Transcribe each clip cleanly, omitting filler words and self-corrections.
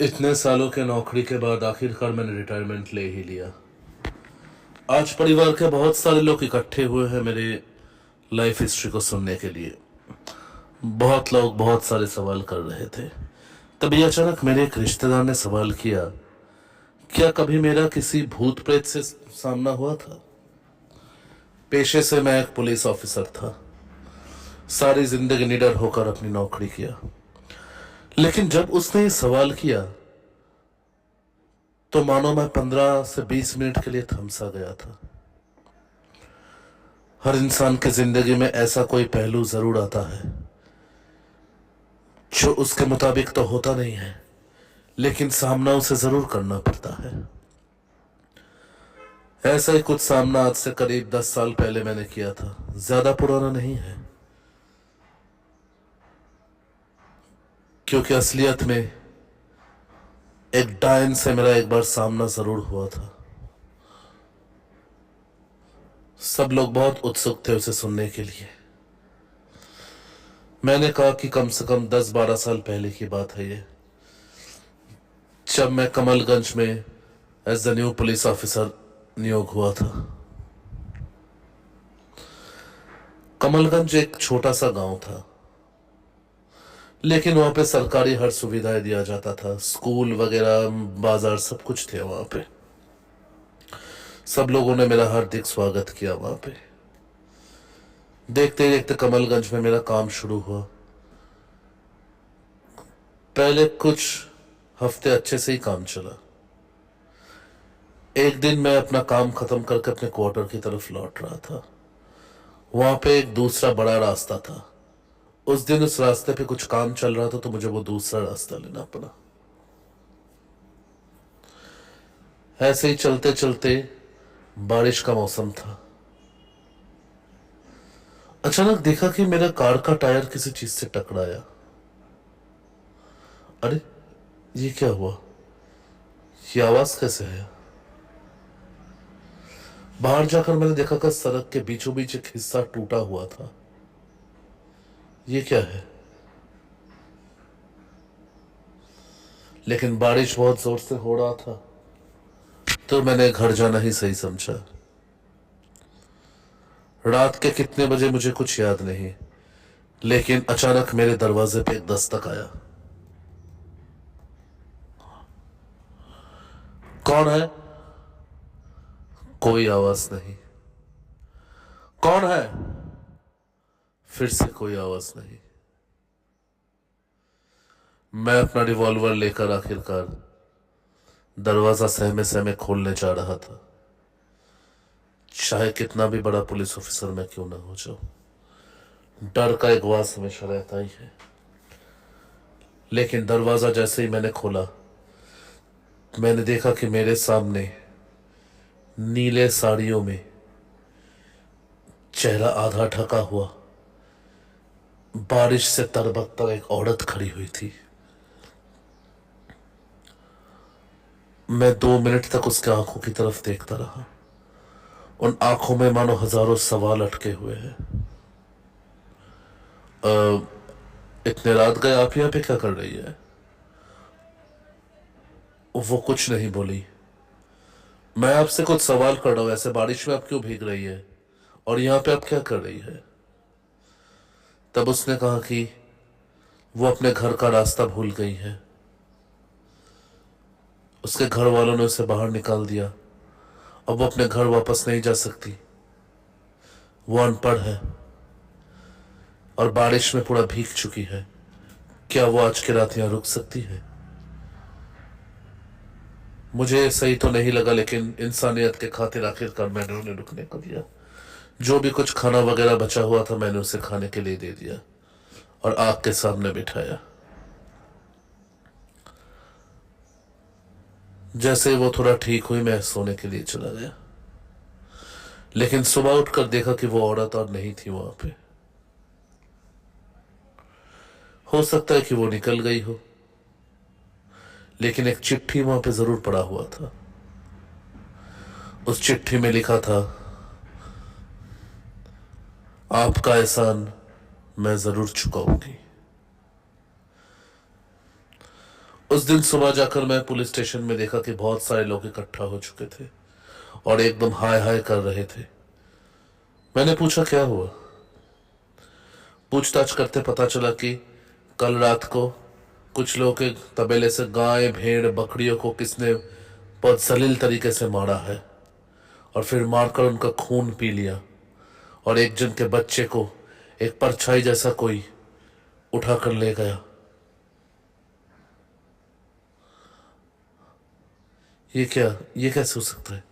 इतने सालों के नौकरी के बाद आखिरकार मैंने रिटायरमेंट ले ही लिया। आज परिवार के बहुत सारे लोग इकट्ठे हुए हैं मेरे लाइफ हिस्ट्री को सुनने के लिए। बहुत लोग बहुत सारे सवाल कर रहे थे। तभी अचानक मेरे एक रिश्तेदार ने सवाल किया, क्या कभी मेरा किसी भूत प्रेत से सामना हुआ था? पेशे से मैं एक पुलिस ऑफिसर था। सारी जिंदगी निडर होकर अपनी नौकरी किया। लेकिन जब उसने ये सवाल किया तो मानो मैं 15 से 20 मिनट के लिए थमसा गया था। हर इंसान की जिंदगी में ऐसा कोई पहलू जरूर आता है जो उसके मुताबिक तो होता नहीं है, लेकिन सामना उसे जरूर करना पड़ता है। ऐसा ही कुछ सामना आज से करीब 10 साल पहले मैंने किया था। ज्यादा पुराना नहीं है, क्योंकि असलियत में एक डायन से मेरा एक बार सामना जरूर हुआ था। सब लोग बहुत उत्सुक थे उसे सुनने के लिए। मैंने कहा कि कम से कम 10-12 साल पहले की बात है ये, जब मैं कमलगंज में as the new police officer नियोग हुआ था। कमलगंज एक छोटा सा गांव था, लेकिन वहां पे सरकारी हर सुविधाएं दिया जाता था। स्कूल वगैरह, बाजार, सब कुछ थे वहां पे। सब लोगों ने मेरा हार्दिक स्वागत किया वहां पे। देखते देखते कमलगंज में मेरा काम शुरू हुआ। पहले कुछ हफ्ते अच्छे से ही काम चला। एक दिन मैं अपना काम खत्म करके अपने क्वार्टर की तरफ लौट रहा था। वहां पे एक दूसरा बड़ा रास्ता था। उस दिन उस रास्ते पे कुछ काम चल रहा था, तो मुझे वो दूसरा रास्ता लेना पड़ा। ऐसे ही चलते चलते बारिश का मौसम था। अचानक देखा कि मेरा कार का टायर किसी चीज से टकराया। अरे, ये क्या हुआ? ये आवाज कैसे है? बाहर जाकर मैंने देखा कि सड़क के बीचों बीच एक हिस्सा टूटा हुआ था। ये क्या है? लेकिन बारिश बहुत जोर से हो रहा था, तो मैंने घर जाना ही सही समझा। रात के कितने बजे मुझे कुछ याद नहीं, लेकिन अचानक मेरे दरवाजे पे एक दस्तक आया। कौन है? कोई आवाज नहीं। कौन है? फिर से कोई आवाज नहीं। मैं अपना रिवॉल्वर लेकर आखिरकार दरवाजा सहमे सहमे खोलने जा रहा था। चाहे कितना भी बड़ा पुलिस ऑफिसर मैं क्यों ना हो जाऊं, डर का एक वास हमेशा रहता ही है। लेकिन दरवाजा जैसे ही मैंने खोला, मैंने देखा कि मेरे सामने नीले साड़ियों में, चेहरा आधा ढका हुआ, बारिश से तरबतर एक औरत खड़ी हुई थी। मैं 2 मिनट तक उसके आंखों की तरफ देखता रहा। उन आंखों में मानो हजारों सवाल अटके हुए हैं। इतने रात गए, आप यहां पे क्या कर रही है? वो कुछ नहीं बोली। मैं आपसे कुछ सवाल कर रहा हूं, ऐसे बारिश में आप क्यों भीग रही है, और यहां पे आप क्या कर रही है? तब उसने कहा कि वो अपने घर का रास्ता भूल गई है। उसके घर वालों ने उसे बाहर निकाल दिया। अब वो अपने घर वापस नहीं जा सकती। वो अनपढ़ है और बारिश में पूरा भीग चुकी है। क्या वो आज की रात यहां रुक सकती है? मुझे सही तो नहीं लगा, लेकिन इंसानियत के खातिर आखिरकार मैंने उन्हें रुकने को दिया। जो भी कुछ खाना वगैरह बचा हुआ था, मैंने उसे खाने के लिए दे दिया और आग के सामने बिठाया। जैसे ही वो थोड़ा ठीक हुई, मैं सोने के लिए चला गया। लेकिन सुबह उठकर देखा कि वो औरत और नहीं थी वहां पे। हो सकता है कि वो निकल गई हो, लेकिन एक चिट्ठी वहां पे जरूर पड़ा हुआ था। उस चिट्ठी में लिखा था, आपका एहसान मैं जरूर चुकाऊंगी। उस दिन सुबह जाकर मैं पुलिस स्टेशन में देखा कि बहुत सारे लोग इकट्ठा हो चुके थे और एकदम हाय हाय कर रहे थे। मैंने पूछा क्या हुआ। पूछताछ करते पता चला कि कल रात को कुछ लोगों के तबेले से गाय भेड़ बकरियों को किसने बहुत जलील तरीके से मारा है और फिर मारकर उनका खून पी लिया और एक जन के बच्चे को एक परछाई जैसा कोई उठाकर ले गया। ये कैसे हो सकता है।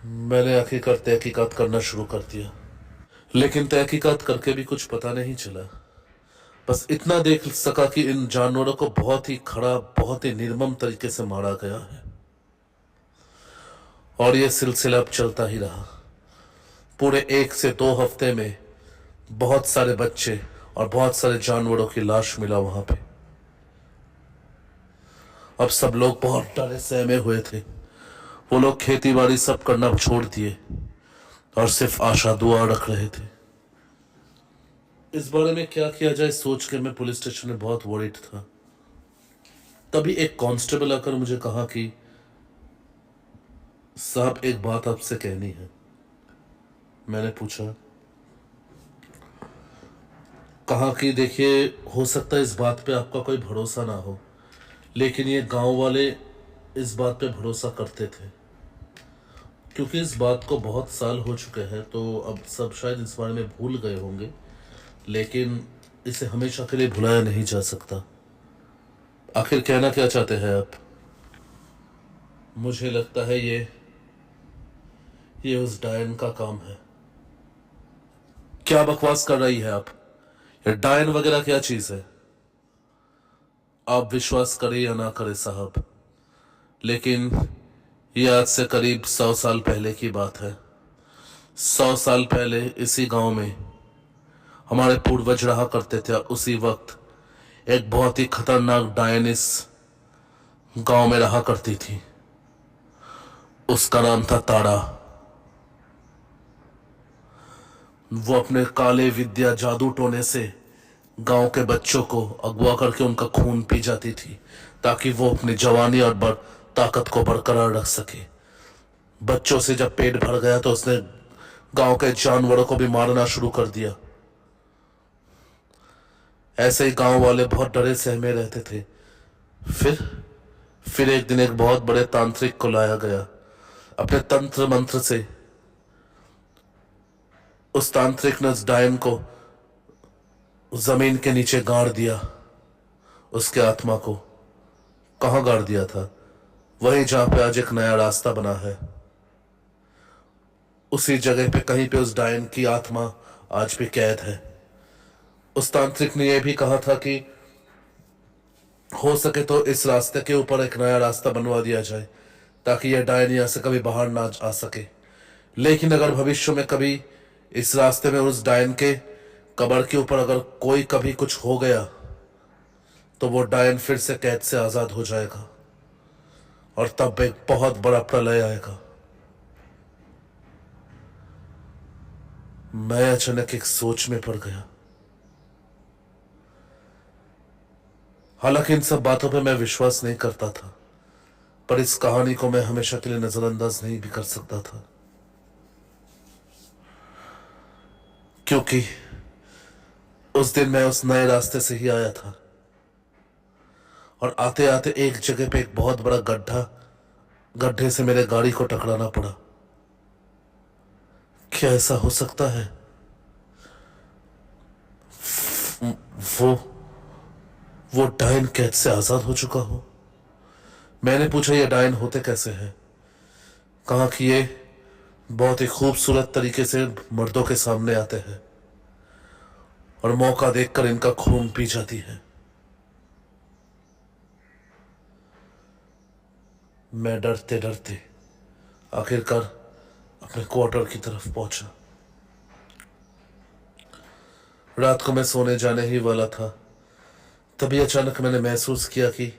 मैंने आखिरकार तहकीकात करना शुरू कर दिया, लेकिन तहकीकात करके भी कुछ पता नहीं चला। बस इतना देख सका कि इन जानवरों को बहुत ही खराब बहुत ही निर्मम तरीके से मारा गया है और यह सिलसिला अब चलता ही रहा। पूरे 1 से 2 हफ्ते में बहुत सारे बच्चे और बहुत सारे जानवरों की लाश मिला वहां पे। अब सब लोग बहुत डरे सहमे हुए थे। वो लोग खेती बाड़ी सब करना छोड़ दिए और सिर्फ आशा दुआ रख रहे थे। इस बारे में क्या किया जाए सोच के मैं पुलिस स्टेशन में बहुत वरीड था। तभी एक कांस्टेबल आकर मुझे कहा कि साहब एक बात आपसे कहनी है। मैंने पूछा। कहा कि देखिए हो सकता है इस बात पे आपका कोई भरोसा ना हो, लेकिन ये गांव वाले इस बात पे भरोसा करते थे, क्योंकि इस बात को बहुत साल हो चुके हैं तो अब सब शायद इस बारे में भूल गए होंगे, लेकिन इसे हमेशा के लिए भुलाया नहीं जा सकता। आखिर कहना क्या चाहते हैं आप। मुझे लगता है ये उस डायन का काम है। क्या बकवास कर रही है आप। ये डायन वगैरह क्या चीज है। आप विश्वास करें या ना करें साहब, लेकिन ये आज से करीब 100 साल पहले की बात है। 100 साल पहले इसी गांव में हमारे पूर्वज रहा करते थे और उसी वक्त एक बहुत ही खतरनाक डायन इस गांव में रहा करती थी। उसका नाम था तारा। वो अपने काले विद्या जादू टोने से गांव के बच्चों को अगवा करके उनका खून पी जाती थी ताकि वो अपनी जवानी और ताकत को बरकरार रख सके। बच्चों से जब पेट भर गया तो उसने गांव के जानवरों को भी मारना शुरू कर दिया। ऐसे ही गांव वाले बहुत डरे सहमे रहते थे। फिर एक दिन एक बहुत बड़े तांत्रिक को लाया गया। अपने तंत्र मंत्र से उस तांत्रिक ने उस डायन को जमीन के नीचे गाड़ दिया। उसके आत्मा को कहां गाड़ दिया था। वहीं जहां पे आज एक नया रास्ता बना है, उसी जगह पे कहीं पे उस डायन की आत्मा आज भी कैद है। उस तांत्रिक ने यह भी कहा था कि हो सके तो इस रास्ते के ऊपर एक नया रास्ता बनवा दिया जाए ताकि यह डायन यहां से कभी बाहर ना आ सके। लेकिन अगर भविष्य में कभी इस रास्ते में उस डायन के कब्र के ऊपर अगर कोई कभी कुछ हो गया तो वो डायन फिर से कैद से आजाद हो जाएगा और तब एक बहुत बड़ा प्रलय आएगा। मैं अचानक एक सोच में पड़ गया। हालांकि इन सब बातों पे मैं विश्वास नहीं करता था, पर इस कहानी को मैं हमेशा के लिए नजरअंदाज नहीं भी कर सकता था, क्योंकि उस दिन मैं उस नए रास्ते से ही आया था और आते आते एक जगह पे एक बहुत बड़ा गड्ढे से मेरे गाड़ी को टकराना पड़ा। क्या ऐसा हो सकता है। वो वो डायन कैद से आजाद हो चुका हो। मैंने पूछा ये डायन होते कैसे हैं। कहा कि ये बहुत ही खूबसूरत तरीके से मर्दों के सामने आते हैं और मौका देखकर इनका खून पी जाती है। मैं डरते डरते आखिरकार अपने क्वार्टर की तरफ पहुंचा। रात को मैं सोने जाने ही वाला था, तभी अचानक मैंने महसूस किया कि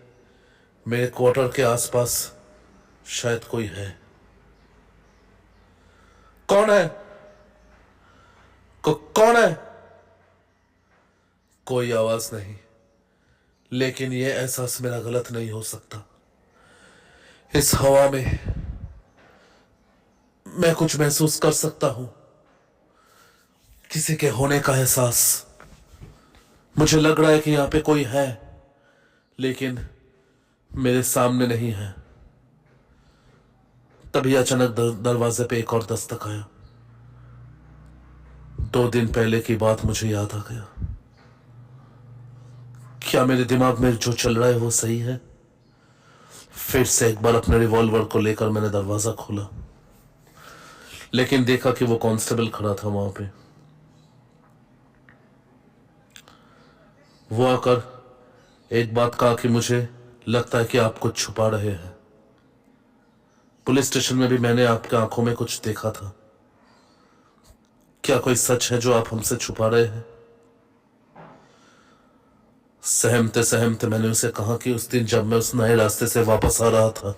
मेरे क्वार्टर के आसपास शायद कोई है। कौन है। कौन है। कोई आवाज नहीं। लेकिन यह एहसास मेरा गलत नहीं हो सकता। इस हवा में मैं कुछ महसूस कर सकता हूं, किसी के होने का एहसास। मुझे लग रहा है कि यहां पे कोई है, लेकिन मेरे सामने नहीं है। तभी अचानक दरवाजे पे एक और दस्तक आया। 2 दिन पहले की बात मुझे याद आ गया। क्या मेरे दिमाग में जो चल रहा है वो सही है? फिर से एक बार अपने रिवॉल्वर को लेकर मैंने दरवाजा खोला, लेकिन देखा कि वो कांस्टेबल खड़ा था वहां पे। वो आकर एक बात कहा कि मुझे लगता है कि आप कुछ छुपा रहे हैं। पुलिस स्टेशन में भी मैंने आपके आंखों में कुछ देखा था। क्या कोई सच है जो आप हमसे छुपा रहे हैं? सहमते सहमते मैंने उसे कहा कि उस दिन जब मैं उस नए रास्ते से वापस आ रहा था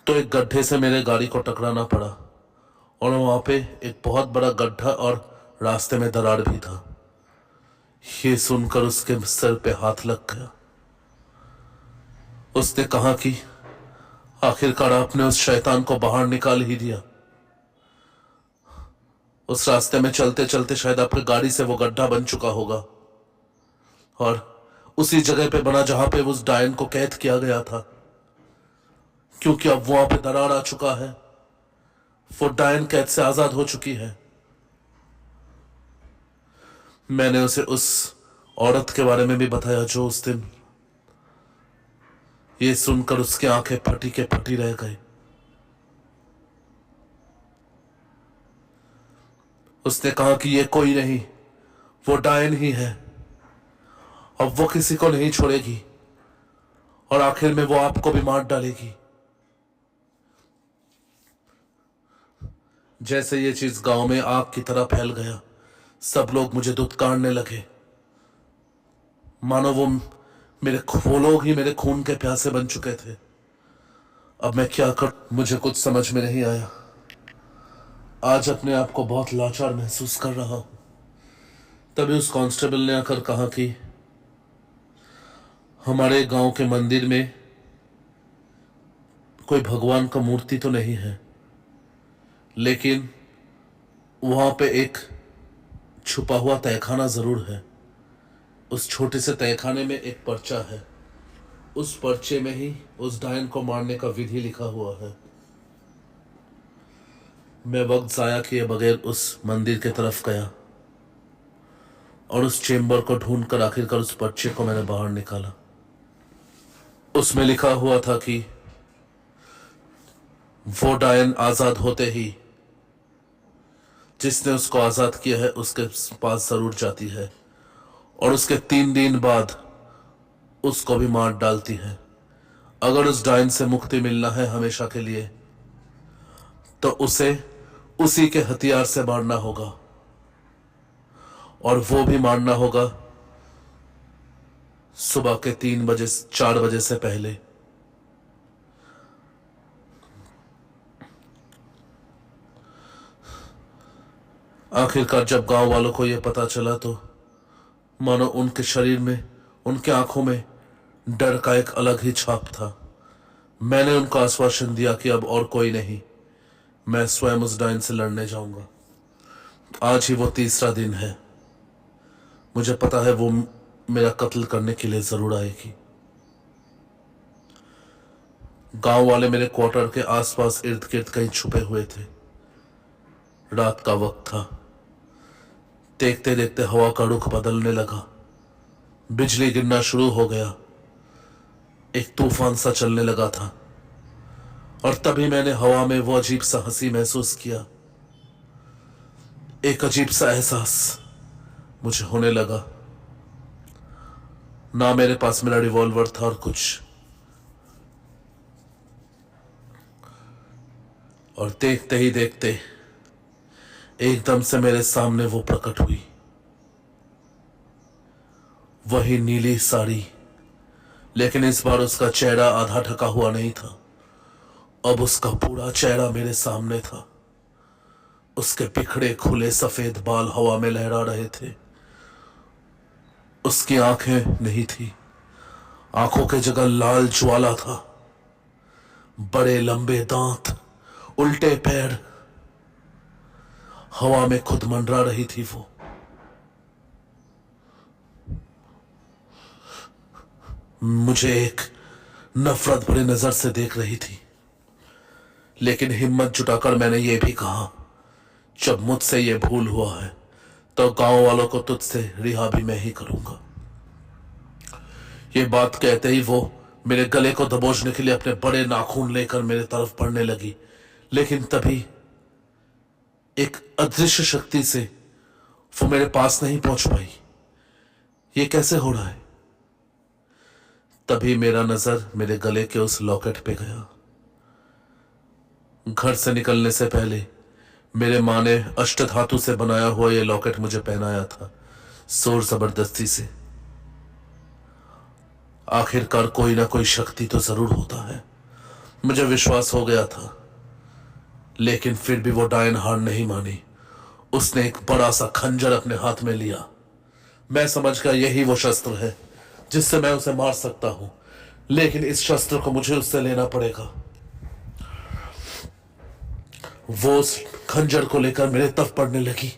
तो एक गड्ढे से मेरे गाड़ी को टकराना पड़ा, और वहां पे एक बहुत बड़ा गड्ढा और रास्ते में दरार भी था। ये सुनकर उसके सिर पे हाथ लग गया। उसने कहा कि आखिरकार आपने उस शैतान को बाहर निकाल ही दिया। उस रास्ते में चलते चलते शायद आपकी गाड़ी से वो गड्ढा बन चुका होगा, और उसी जगह पे बना जहां पे उस डायन को कैद किया गया था, क्योंकि अब वहां पे दरार आ चुका है। वो डायन कैद से आजाद हो चुकी है। मैंने उसे उस औरत के बारे में भी बताया जो उस दिन। ये सुनकर उसकी आंखें फटी के फटी रह गई। उसने कहा कि ये कोई नहीं, वो डायन ही है। अब वो किसी को नहीं छोड़ेगी, और आखिर में वो आपको भी मार डालेगी। जैसे ये चीज गांव में आग की तरह फैल गया, सब लोग मुझे धुतकारने लगे, मानो वो लोग ही मेरे खून के प्यासे बन चुके थे। अब मैं क्या कर, मुझे कुछ समझ में नहीं आया। आज अपने आप को बहुत लाचार महसूस कर रहा हूं। तभी उस कांस्टेबल ने आकर कहा कि हमारे गांव के मंदिर में कोई भगवान का मूर्ति तो नहीं है, लेकिन वहां पे एक छुपा हुआ तहखाना जरूर है। उस छोटे से तहखाने में एक पर्चा है। उस पर्चे में ही उस डायन को मारने का विधि लिखा हुआ है। मैं वक्त जाया किए बगैर उस मंदिर की तरफ गया, और उस चेंबर को ढूंढकर आखिरकार उस पर्चे को मैंने बाहर निकाला। उसमें लिखा हुआ था कि वो डायन आजाद होते ही जिसने उसको आजाद किया है उसके पास जरूर जाती है, और उसके 3 दिन बाद उसको भी मार डालती है। अगर उस डायन से मुक्ति मिलना है हमेशा के लिए, तो उसे उसी के हथियार से मारना होगा, और वो भी मारना होगा सुबह के 4 बजे से पहले। आखिरकार जब गांव वालों को यह पता चला तो मानो उनके शरीर में, उनके आंखों में डर का एक अलग ही छाप था। मैंने उनको आश्वासन दिया कि अब और कोई नहीं, मैं स्वयं उस डायन से लड़ने जाऊंगा। आज ही वो 3रा दिन है। मुझे पता है वो मेरा कत्ल करने के लिए जरूर आएगी। गांव वाले मेरे क्वार्टर के आसपास इर्द गिर्द कहीं छुपे हुए थे। रात का वक्त था। देखते देखते हवा का रुख बदलने लगा। बिजली गिरना शुरू हो गया। एक तूफान सा चलने लगा था, और तभी मैंने हवा में वो अजीब सा हंसी महसूस किया। एक अजीब सा एहसास मुझे होने लगा। ना मेरे पास मेरा रिवॉल्वर था और कुछ, और देखते ही देखते एकदम से मेरे सामने वो प्रकट हुई। वही नीली साड़ी, लेकिन इस बार उसका चेहरा आधा ढका हुआ नहीं था। अब उसका पूरा चेहरा मेरे सामने था। उसके बिखरे खुले सफेद बाल हवा में लहरा रहे थे। उसकी आंखें नहीं थी, आंखों के जगह लाल ज्वाला था, बड़े लंबे दांत, उल्टे पैर, हवा में खुद मंडरा रही थी वो। मुझे एक नफरत भरी नजर से देख रही थी, लेकिन हिम्मत जुटाकर मैंने ये भी कहा, जब मुझसे ये भूल हुआ है तो गांव वालों को तुझसे रिहा भी मैं ही करूंगा। ये बात कहते ही वो मेरे गले को दबोचने के लिए अपने बड़े नाखून लेकर मेरे तरफ बढ़ने लगी, लेकिन तभी एक अदृश्य शक्ति से वो मेरे पास नहीं पहुंच पाई। ये कैसे हो रहा है? तभी मेरा नजर मेरे गले के उस लॉकेट पे गया। घर से निकलने से पहले मेरे माँ ने अष्टधातु से बनाया हुआ ये लॉकेट मुझे पहनाया था, जोर जबरदस्ती से। आखिरकार कोई ना कोई शक्ति तो जरूर होता है, मुझे विश्वास हो गया था। लेकिन फिर भी वो डायन हार नहीं मानी। उसने एक बड़ा सा खंजर अपने हाथ में लिया। मैं समझ गया यही वो शस्त्र है जिससे मैं उसे मार सकता हूं, लेकिन इस शस्त्र को मुझे उससे लेना पड़ेगा। वो उस खंजर को लेकर मेरे तरफ पड़ने लगी।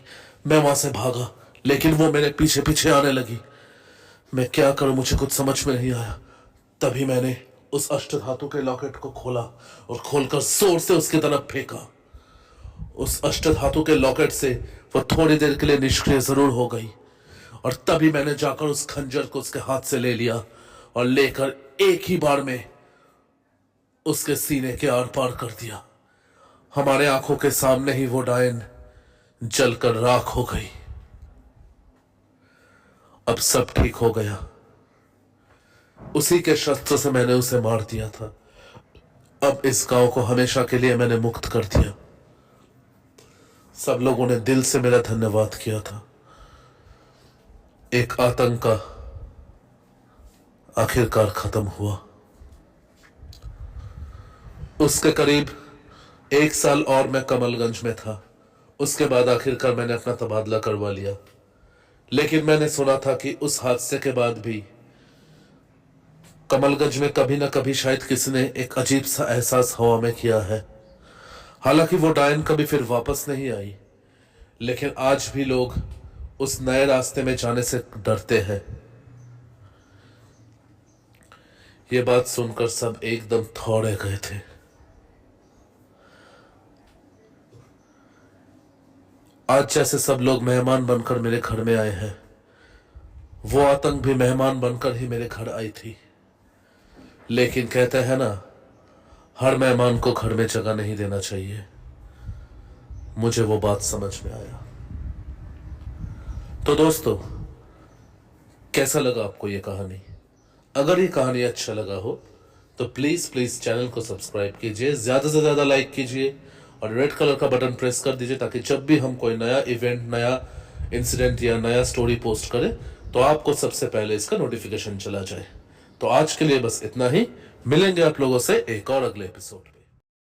मैं वहां से भागा, लेकिन वो मेरे पीछे पीछे आने लगी। मैं क्या करूं, मुझे कुछ समझ में नहीं आया। तभी मैंने उस अष्टधातु के लॉकेट को खोला और खोलकर जोर से उसकी तरफ फेंका। उस अष्टधातु के लॉकेट से वो थोड़ी देर के लिए निष्क्रिय जरूर हो गई, और तभी मैंने जाकर उस खंजर को उसके हाथ से ले लिया और लेकर एक ही बार में उसके सीने के आर पार कर दिया। हमारे आंखों के सामने ही वो डायन जलकर राख हो गई। अब सब ठीक हो गया। उसी के शस्त्र से मैंने उसे मार दिया था। अब इस गांव को हमेशा के लिए मैंने मुक्त कर दिया। सब लोगों ने दिल से मेरा धन्यवाद किया था। एक आतंक का आखिरकार खत्म हुआ। उसके करीब 1 साल और मैं कमलगंज में था। उसके बाद आखिरकार मैंने अपना तबादला करवा लिया। लेकिन मैंने सुना था कि उस हादसे के बाद भी कमलगंज में कभी ना कभी शायद किसी ने एक अजीब सा एहसास हवा में किया है। हालांकि वो डायन कभी फिर वापस नहीं आई, लेकिन आज भी लोग उस नए रास्ते में जाने से डरते हैं। ये बात सुनकर सब एकदम थौड़े गए थे। आज जैसे सब लोग मेहमान बनकर मेरे घर में आए हैं, वो आतंक भी मेहमान बनकर ही मेरे घर आई थी। लेकिन कहते हैं ना, हर मेहमान को घर में जगह नहीं देना चाहिए। मुझे वो बात समझ में आया। तो दोस्तों, कैसा लगा आपको ये कहानी? अगर ये कहानी अच्छा लगा हो तो प्लीज प्लीज चैनल को सब्सक्राइब कीजिए, ज्यादा से ज्यादा लाइक कीजिए और रेड कलर का बटन प्रेस कर दीजिए, ताकि जब भी हम कोई नया इवेंट, नया इंसिडेंट या नया स्टोरी पोस्ट करें तो आपको सबसे पहले इसका नोटिफिकेशन चला जाए। तो आज के लिए बस इतना ही। मिलेंगे आप लोगों से एक और अगले एपिसोड।